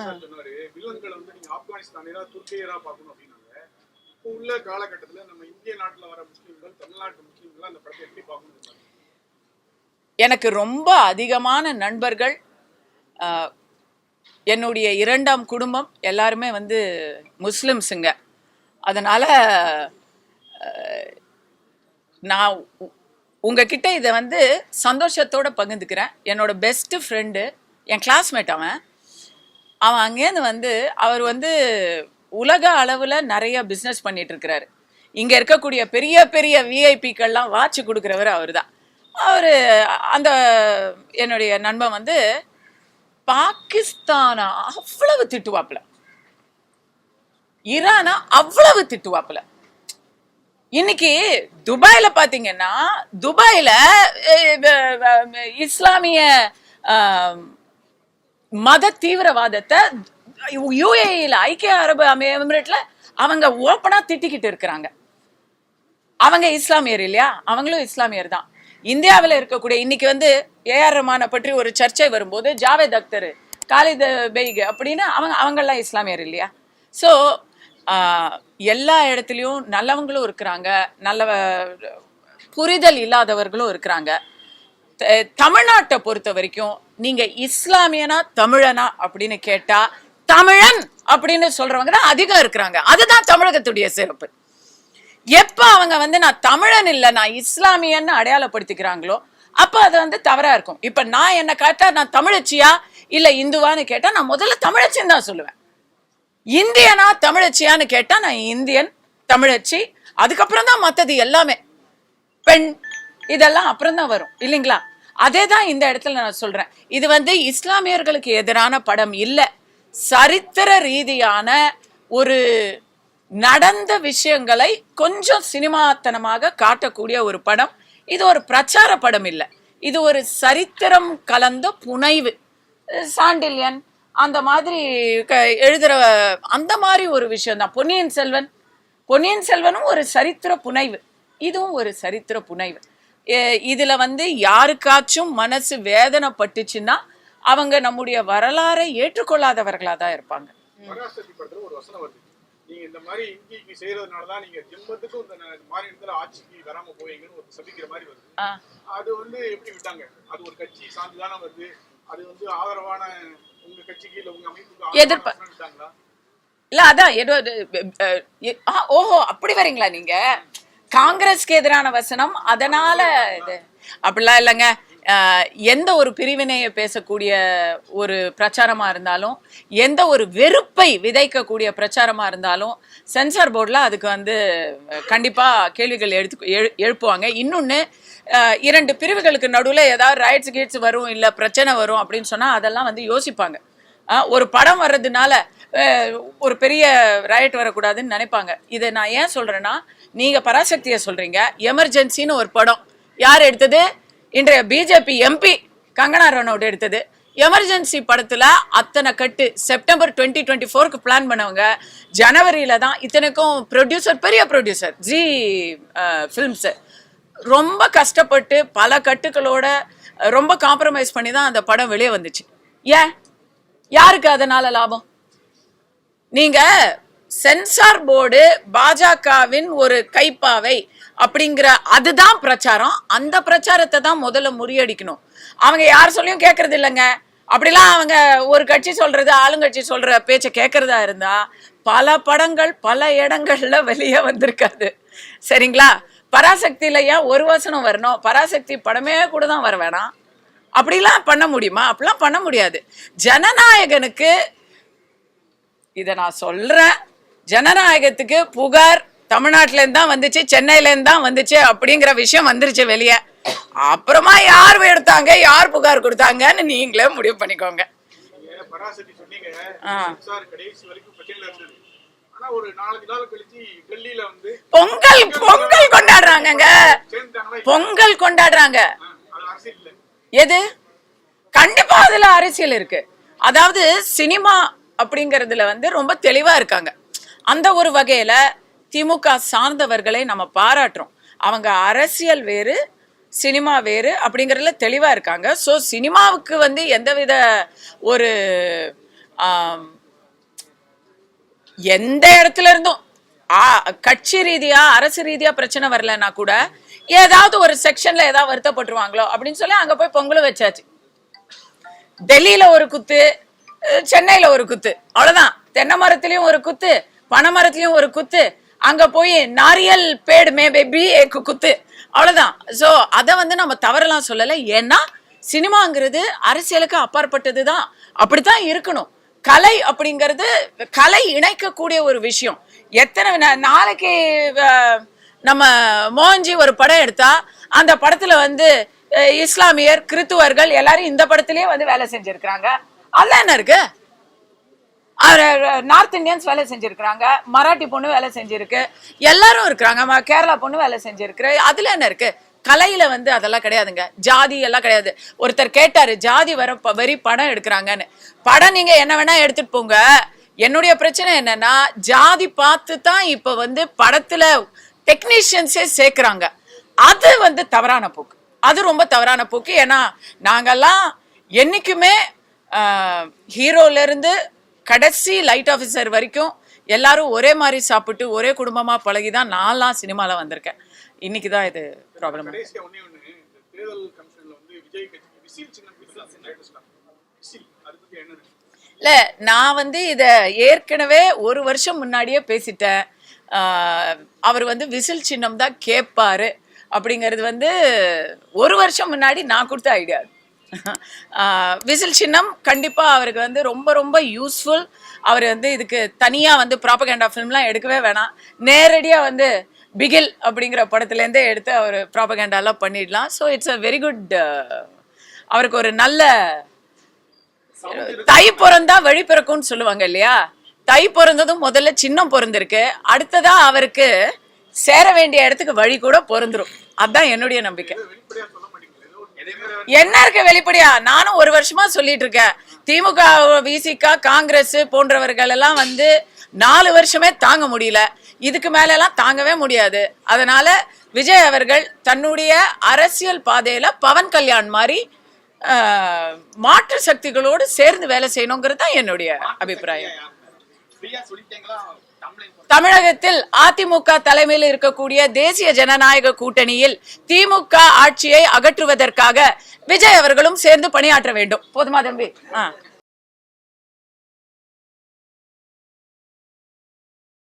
சொன்னாரு வில்லன்களை வந்து நீங்க ஆப்கானிஸ்தானியரா துர்க்கியரா பார்க்கணும் அப்படின்னாங்க. இப்போ உள்ள காலகட்டத்துல நம்ம இந்திய நாட்டுல வர முஸ்லீம்கள் தமிழ்நாட்டு முஸ்லீம்கள் அந்த படத்தை எப்படி பார்க்கணும்? எனக்கு ரொம்ப அதிகமான நண்பர்கள், என்னுடைய இரண்டாம் குடும்பம் எல்லாருமே வந்து முஸ்லிம்ஸுங்க. அதனால நான் உங்ககிட்ட இதை வந்து சந்தோஷத்தோடு பகிர்ந்துக்கிறேன். என்னோட பெஸ்ட்டு ஃப்ரெண்டு, என் கிளாஸ்மேட், அவன் அங்கேருந்து வந்து அவர் வந்து உலக அளவில் நிறைய பிஸ்னஸ் பண்ணிகிட்ருக்கிறாரு. இங்கே இருக்கக்கூடிய பெரிய பெரிய விஐபிக்கள்லாம் வாட்ச் கொடுக்குறவர் அவர் தான். அவர் அந்த என்னுடைய நண்பன் வந்து பாகிஸ்தானை அவ்வளவு திட்டுவாப்புல, ஈரானை அவ்வளவு திட்டுவாப்புல. இன்னைக்கு துபாயில பாத்தீங்கன்னா, துபாயில இஸ்லாமிய மத தீவிரவாதத்தை யுஏஇல ஐக்கிய அரபு எமிரேட்ல அவங்க ஓப்பனா திட்டிக்கிட்டு இருக்கிறாங்க. அவங்க இஸ்லாமியர் இல்லையா? அவங்களும் இஸ்லாமியர் தான். இந்தியாவில் இருக்கக்கூடிய இன்னைக்கு வந்து ஏஆர் ரஹ்மானை பற்றி ஒரு சர்ச்சை வரும்போது ஜாவேத் அக்தர், காலித் பெய்க் அப்படின்னு அவங்கெல்லாம் இஸ்லாமியர் இல்லையா? ஸோ எல்லா இடத்துலையும் நல்லவங்களும் இருக்கிறாங்க, நல்ல புரிதல் இல்லாதவர்களும் இருக்கிறாங்க. தமிழ்நாட்டை பொறுத்த வரைக்கும் நீங்க இஸ்லாமியனா தமிழனா அப்படின்னு கேட்டா தமிழன் அப்படின்னு சொல்றவங்க தான் அதிகம் இருக்கிறாங்க. அதுதான் தமிழகத்துடைய சிறப்பு. எப்ப அவங்க வந்து நான் தமிழன் இல்லை நான் இஸ்லாமியன்னு அடையாளப்படுத்திக்கிறாங்களோ அப்ப அது வந்து தவறா இருக்கும். இப்ப நான் என்ன கேட்டா நான் தமிழச்சியா இல்ல இந்துவான்னு கேட்டா நான் முதல்ல தமிழச்சின்னு தான் சொல்லுவேன். இந்தியனா தமிழச்சியான்னு கேட்டா நான் இந்தியன், தமிழச்சி, அதுக்கப்புறம் தான் மற்றது எல்லாமே, பெண், இதெல்லாம் அப்புறம் தான் வரும் இல்லைங்களா? அதே தான் இந்த இடத்துல நான் சொல்றேன். இது வந்து இஸ்லாமியர்களுக்கு எதிரான படம் இல்லை, சரித்திர ரீதியான ஒரு நடந்த விஷயங்களை கொஞ்சம் சினிமாத்தனமாக காட்டக்கூடிய ஒரு படம். இது ஒரு பிரச்சார படம் இல்லை, இது ஒரு சரித்திரம் கலந்த புனைவு. சாண்டில்யன் அந்த மாதிரி எழுதுற அந்த மாதிரி ஒரு விஷயம் தான் பொன்னியின் செல்வனும் ஒரு சரித்திர புனைவு, இதுவும் ஒரு சரித்திர புனைவு. இதுல வந்து யாருக்காச்சும் மனசு வேதனைப்பட்டுச்சுன்னா அவங்க நம்முடைய வரலாறை ஏற்றுக்கொள்ளாதவர்களா தான் இருப்பாங்க. நீங்க இந்த மாதிரி இந்திக்கு செய்யறதுனாலதான் நீங்க ஜென்மத்துக்கும் இந்த மாதிரி இடத்துல ஆட்சிக்கு வராம போவீங்கன்னு ஒரு சபிக்கிற மாதிரி வருது. அது வந்து எப்படி விட்டாங்க? அது ஒரு கட்சி சார்ந்துதானே வருது. அது வந்து ஆதரவான உங்க கட்சிக்கு இல்ல உங்க அமைப்புக்கு எதிர்ப்பாங்களா? இல்ல அதான் ஓஹோ அப்படி வரீங்களா நீங்க? காங்கிரஸ்க்கு எதிரான வசனம் அதனால இது அப்படிலாம் இல்லைங்க. எந்த ஒரு பிரிவினையை பேசக்கூடிய ஒரு பிரச்சாரமா இருந்தாலும், எந்த ஒரு வெறுப்பை விதைக்கக்கூடிய பிரச்சாரமா இருந்தாலும் சென்சார் போர்டில் அதுக்கு வந்து கண்டிப்பா கேள்விகள் எழுப்புவாங்க. இன்னொன்னு, இரண்டு பிரிவுகளுக்கு நடுவில் ஏதாவது ரைட்ஸ் கேட்ஸ் வரும் இல்லை பிரச்சனை வரும் அப்படின்னு சொன்னா அதெல்லாம் வந்து யோசிப்பாங்க. ஒரு படம் வர்றதுனால ஒரு பெரிய ரைட் வரக்கூடாதுன்னு நினைப்பாங்க. இதை நான் ஏன் சொல்றேன்னா, நீங்க பராசக்தியை சொல்றீங்க, எமர்ஜென்சின்னு ஒரு படம் யார் எடுத்தது? இன்றைய பிஜேபி எம்பி கங்கனா ரனௌட் எடுத்தது. எமர்ஜென்சி படத்துல அத்தனை கட்டு செப்டம்பர் 2024 பிளான் பண்ணவங்க ஜனவரியில தான், இத்தனைக்கும் ப்ரொடியூசர் பெரிய ப்ரொடியூசர் ஜி ஃபிலிம்ஸ் ரொம்ப கஷ்டப்பட்டு பல கட்டுகளோட ரொம்ப காம்ப்ரமைஸ் பண்ணி தான் அந்த படம் வெளியே வந்துச்சு. ஏன்? யாருக்கு அதனால லாபம்? நீங்க சென்சார் போர்டு பாஜகவின் ஒரு கைப்பாவை அப்படிங்கிற அதுதான் பிரச்சாரம். அந்த பிரச்சாரத்தை தான் முதல்ல முறியடிக்கணும். அவங்க யார் சொல்லியும் கேட்கறது இல்லைங்க. அப்படிலாம் அவங்க ஒரு கட்சி சொல்றது ஆளுங்கட்சி சொல்ற பேச்சை கேட்கறதா இருந்தா பல படங்கள் பல இடங்கள்ல வெளியே வந்திருக்காது. சரிங்களா? பராசக்தியில ஏன் ஒரு வசனம் வரணும்? பராசக்தி படமே கூட தான் வர வேணாம். அப்படிலாம் பண்ண முடியுமா? அப்படிலாம் பண்ண முடியாது. ஜனநாயகனுக்கு இதை நான் சொல்றேன், ஜனநாயகத்துக்கு புகார் தமிழ்நாட்டிலேருந்து தான் வந்துச்சு, சென்னையிலேருந்து தான் வந்துச்சு அப்படிங்கிற விஷயம் வந்துருச்சு வெளியே. அப்புறமா யார் எடுத்தாங்க, யார் புகார் கொடுத்தாங்கன்னு நீங்களே முடிவு பண்ணிக்கோங்க. பொங்கல் பொங்கல் கொண்டாடுறாங்க, பொங்கல் கொண்டாடுறாங்க. எது? கண்டிப்பா அதுல அரசியல் இருக்கு. அதாவது சினிமா அப்படிங்கறதுல வந்து ரொம்ப தெளிவா இருக்காங்க. அந்த ஒரு வகையில திமுக சார்ந்தவர்களை நம்ம பாராட்டுறோம். அவங்க அரசியல் வேறு சினிமா வேறு அப்படிங்கறதுல தெளிவா இருக்காங்க. ஸோ சினிமாவுக்கு வந்து எந்தவித ஒரு எந்த இடத்துல இருந்தும் கட்சி ரீதியா அரசு ரீதியா பிரச்சனை வரலன்னா கூட ஏதாவது ஒரு செக்ஷன்ல ஏதாவது வருத்தப்பட்டுருவாங்களோ அப்படின்னு சொல்லி அங்க போய் பொங்கலும் வச்சாச்சு. டெல்லியில ஒரு குத்து, சென்னையில ஒரு குத்து, அவ்வளவுதான். தென்னை மரத்திலயும் ஒரு குத்து, பனை மரத்திலயும் ஒரு குத்து, அங்க போய் நாரியல் பேடு மே பேபி குத்து, அவ்வளவுதான். சோ அத நம்ம தவறலாம் சொல்லல. ஏன்னா சினிமாங்கிறது அரசியலுக்கு அப்பாற்பட்டதுதான், அப்படித்தான் இருக்கணும். கலை அப்படிங்கிறது கலை இணைக்கக்கூடிய ஒரு விஷயம். எத்தனை நாளைக்கு நம்ம மோகன்ஜி ஒரு படம் எடுத்தா அந்த படத்துல இஸ்லாமியர் கிறித்துவர்கள் எல்லாரும் இந்த படத்திலேயே வேலை செஞ்சிருக்கிறாங்க. அதுல என்ன இருக்கு? நார்த் இந்தியன்ஸ் வேலை செஞ்சிருக்கிறாங்க, மராட்டி பொண்ணு வேலை செஞ்சிருக்கு, எல்லாரும் இருக்கிறாங்க, கேரளா பொண்ணு வேலை செஞ்சிருக்கு. அதுல என்ன இருக்கு? கலையில அதெல்லாம் கிடையாதுங்க. ஜாதி எல்லாம் கிடையாது. ஒருத்தர் கேட்டாரு ஜாதி வரி படம் எடுக்கிறாங்கன்னு. படம் நீங்க என்ன வேணா எடுத்துட்டு போங்க. என்னுடைய பிரச்சனை என்னன்னா ஜாதி பார்த்து தான் இப்ப படத்துல டெக்னீஷியன்ஸே சேர்க்கிறாங்க. அது தவறான போக்கு, அது ரொம்ப தவறான போக்கு. ஏன்னா நாங்கெல்லாம் என்னைக்குமே ஹீரோல இருந்து கடைசி லைட் ஆஃபீஸர் வரைக்கும் எல்லாரும் ஒரே மாதிரி சாப்பிட்டு ஒரே குடும்பமா பழகிதான் நான்லாம் சினிமால வந்திருக்கேன். இன்னைக்குதான் இது ப்ராப்ளம். இல்ல, நான் இத ஏற்கனவே ஒரு வருஷம் முன்னாடியே பேசிட்டேன். அவர் விசில் சின்னம் தான் கேட்பாரு அப்படிங்கிறது ஒரு வருஷம் முன்னாடி நான் கொடுத்த ஐடியா. விசில் சின்னம் கண்டிப்பா அவருக்கு ரொம்ப ரொம்ப யூஸ்ஃபுல். அவர் இதுக்கு தனியா ப்ராபகேண்டா ஃபிலிம்லாம் எடுக்கவே வேணாம். நேரடியா பிகில் அப்படிங்கிற படத்துலேருந்தே எடுத்து அவர் ப்ராபகேண்டாலாம் பண்ணிடலாம். So it's a very good. அவருக்கு ஒரு நல்ல தை பிறந்தா வழி பிறக்கும்னு சொல்லுவாங்க இல்லையா? தை பிறந்ததும் முதல்ல சின்னம் பிறந்திருக்கு, அடுத்ததா அவருக்கு சேர வேண்டிய இடத்துக்கு வழி கூட பிறந்துரும். அதுதான் என்னுடைய நம்பிக்கை. என்ன இருக்கு வெளிப்படையா? நானும் ஒரு வருஷமா சொல்லிட்டு இருக்கேன். திமுக, விசிக, காங்கிரஸ் போன்றவர்கள் எல்லாம் 4 வருஷமே தாங்க முடியல, இதுக்கு மேல எல்லாம் தாங்கவே முடியாது. அதனால விஜய் அவர்கள் தன்னுடைய அரசியல் பாதையில பவன் கல்யாண் மாதிரி மாற்று சக்திகளோடு சேர்ந்து வேலை செய்யணுங்கிறது தான் என்னுடைய அபிப்பிராயம். தமிழகத்தில் அதிமுக தலைமையில் இருக்கக்கூடிய தேசிய ஜனநாயக கூட்டணியில் திமுக ஆட்சியை அகற்றுவதற்காக விஜய் அவர்களும் சேர்ந்து பணியாற்ற வேண்டும். போதுமா தம்பி?